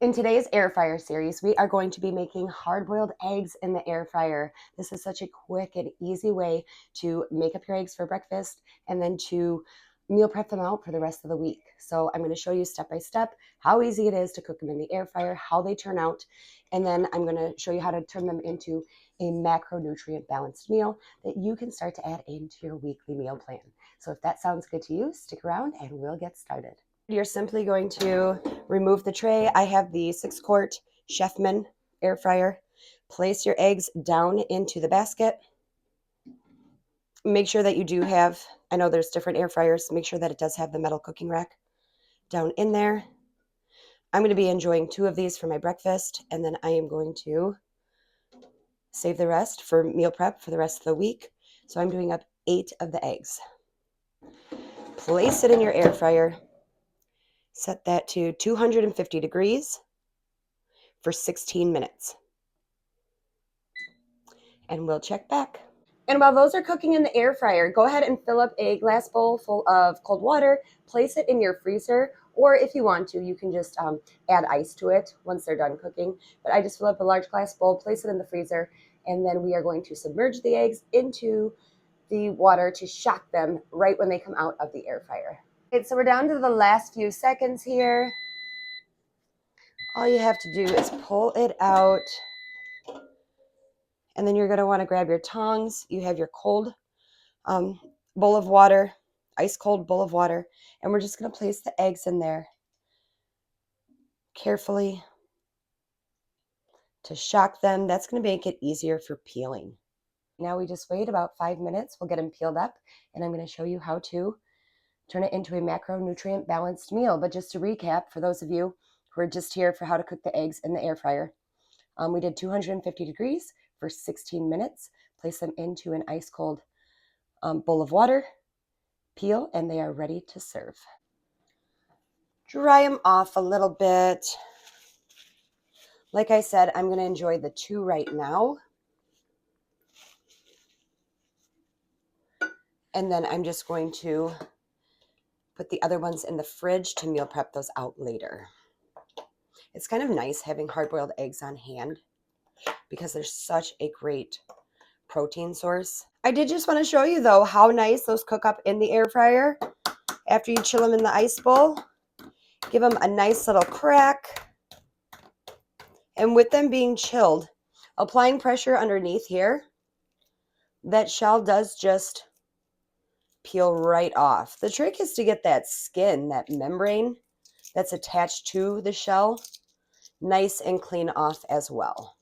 In today's air fryer series, we are going to be making hard-boiled eggs in the air fryer. This is such a quick and easy way to make up your eggs for breakfast and then to meal prep them out for the rest of the week. So I'm going to show you step by step how easy it is to cook them in the air fryer, how they turn out, and then I'm going to show you how to turn them into a macronutrient balanced meal that you can start to add into your weekly meal plan. So if that sounds good to you, stick around and we'll get started. You're simply going to remove the tray. I have the 6-quart Chefman air fryer. Place your eggs down into the basket. Make sure that you do have, I know there's different air fryers, make sure that it does have the metal cooking rack down in there. I'm going to be enjoying 2 of these for my breakfast, and then I am going to save the rest for meal prep for the rest of the week. So I'm doing up 8 of the eggs. Place it in your air fryer. Set that to 250 degrees for 16 minutes. And we'll check back. And while those are cooking in the air fryer, go ahead and fill up a glass bowl full of cold water, place it in your freezer, or if you want to, you can just add ice to it once they're done cooking. But I just fill up a large glass bowl, place it in the freezer, and then we are going to submerge the eggs into the water to shock them right when they come out of the air fryer. Okay, so we're down to the last few seconds here. All you have to do is pull it out. And then you're going to want to grab your tongs. You have your cold bowl of water, ice cold bowl of water, and we're just going to place the eggs in there carefully to shock them. That's going to make it easier for peeling. Now we just wait about 5 minutes. We'll get them peeled up, and I'm going to show you how to turn it into a macronutrient balanced meal. But just to recap, for those of you who are just here for how to cook the eggs in the air fryer, we did 250 degrees for 16 minutes. Place them into an ice cold bowl of water, peel, and they are ready to serve. Dry them off a little bit. Like I said, I'm going to enjoy the 2 right now. And then I'm just going to put the other ones in the fridge to meal prep those out later. It's kind of nice having hard-boiled eggs on hand because they're such a great protein source. I did just want to show you, though, how nice those cook up in the air fryer after you chill them in the ice bowl. Give them a nice little crack. And with them being chilled, applying pressure underneath here, that shell does just peel right off. The trick is to get that skin, that membrane that's attached to the shell, nice and clean off as well.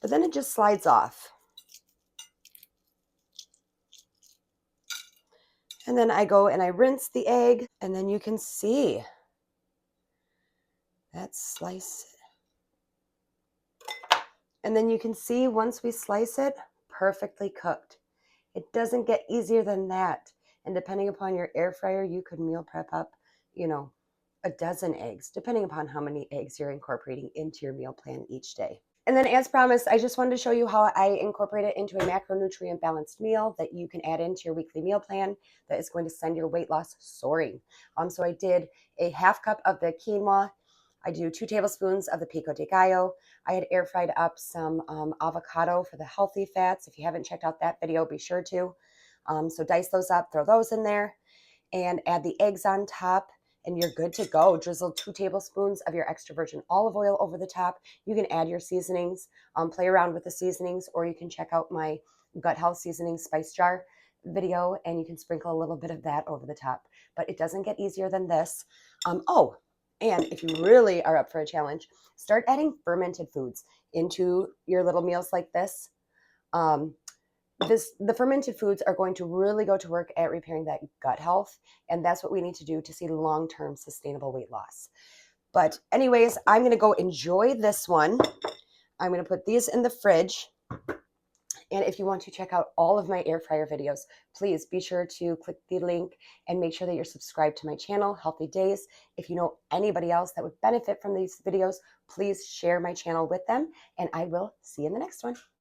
But then it just slides off. And then I go and I rinse the egg, and then you can see that slice. And then you can see once we slice it, perfectly cooked. It doesn't get easier than that. And depending upon your air fryer, you could meal prep up, a dozen eggs, depending upon how many eggs you're incorporating into your meal plan each day. And then as promised, I just wanted to show you how I incorporate it into a macronutrient balanced meal that you can add into your weekly meal plan that is going to send your weight loss soaring. So I did a 1/2 cup of the quinoa. I do 2 tablespoons of the pico de gallo. I had air fried up some avocado for the healthy fats. If you haven't checked out that video, be sure to. So dice those up, throw those in there, and add the eggs on top, and you're good to go. Drizzle 2 tablespoons of your extra virgin olive oil over the top. You can add your seasonings, play around with the seasonings, or you can check out my gut health seasoning spice jar video, and you can sprinkle a little bit of that over the top. But it doesn't get easier than this. And if you really are up for a challenge, start adding fermented foods into your little meals like this. The fermented foods are going to really go to work at repairing that gut health, and that's what we need to do to see long-term sustainable weight loss. But anyways, I'm going to go enjoy this one. I'm going to put these in the fridge. And if you want to check out all of my air fryer videos, please be sure to click the link and make sure that you're subscribed to my channel, Healthy Days. If you know anybody else that would benefit from these videos, please share my channel with them, and I will see you in the next one.